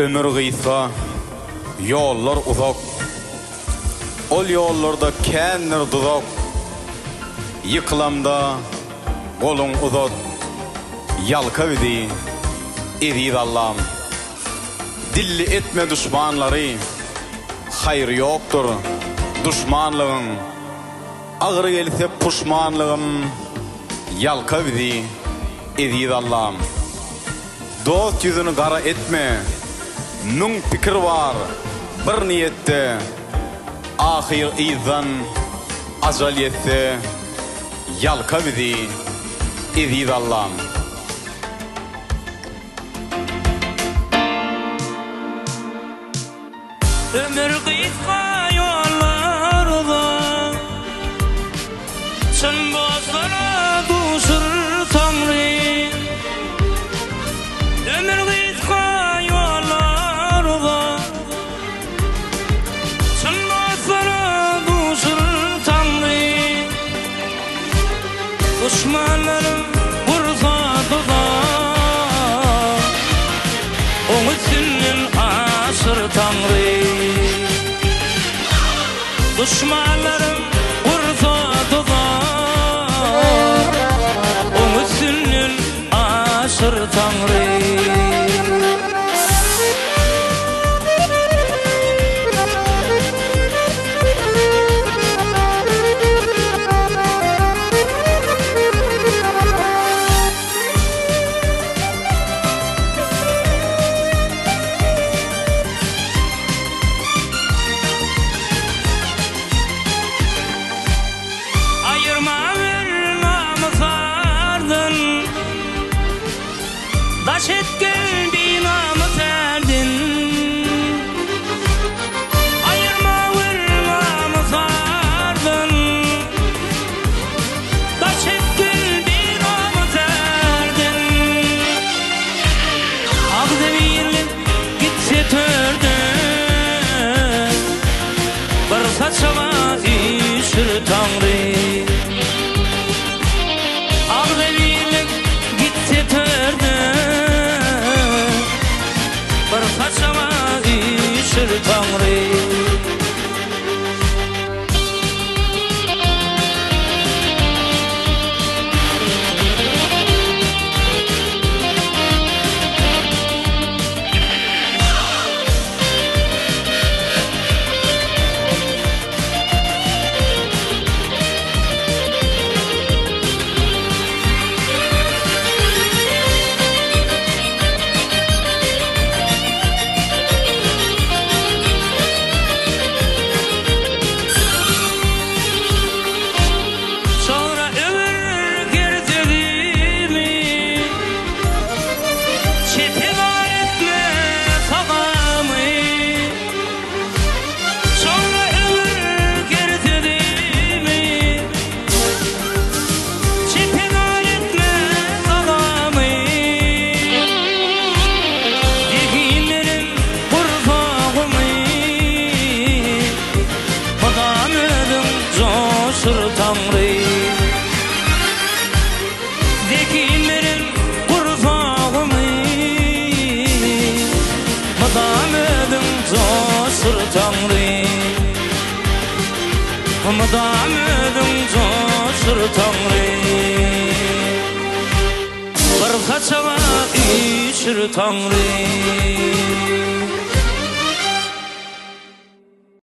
Ömür gıysa, yollar uzak. Ol yollarda kendir duzak. Yıkılamda golun uzat. Yalka bidi, edid Allah'ım. Dilli etme düşmanları. Hayır yoktur düşmanlığın. Ağır gelse puşmanlığım. Yalka bidi, edid Allah'ım. Dost yüzünü kara etme. Nung fikir var bir niyette. Ahir izan ajaliyette. Yalka bidi, edid Allah'ım. Ömür kıyıtka yollar uzak. Sen bozlara duşur Tanrı. Ömür kıyıtka yollar uzak. Sen bozlara duşur Tanrı. Düşmanlarım vursa tuzak. Onu senin asır Tanrı. Düşmanlarım vursa tuzak. Onu senin asır Tanrı. Daş etken binamı serdin. Ayırma vırmamı sardın. Daş etken binamı serdin. Ağzı gitse tördün. Bir saçama işir Tanrı. Ağzı gitse tördün. Saçama işir Tanrı. Tanrı. Zekinlerin kursağımı. Madam ödüm coşur Tanrı. Madam ödüm coşur Tanrı. Bir saçama işir Tanrı.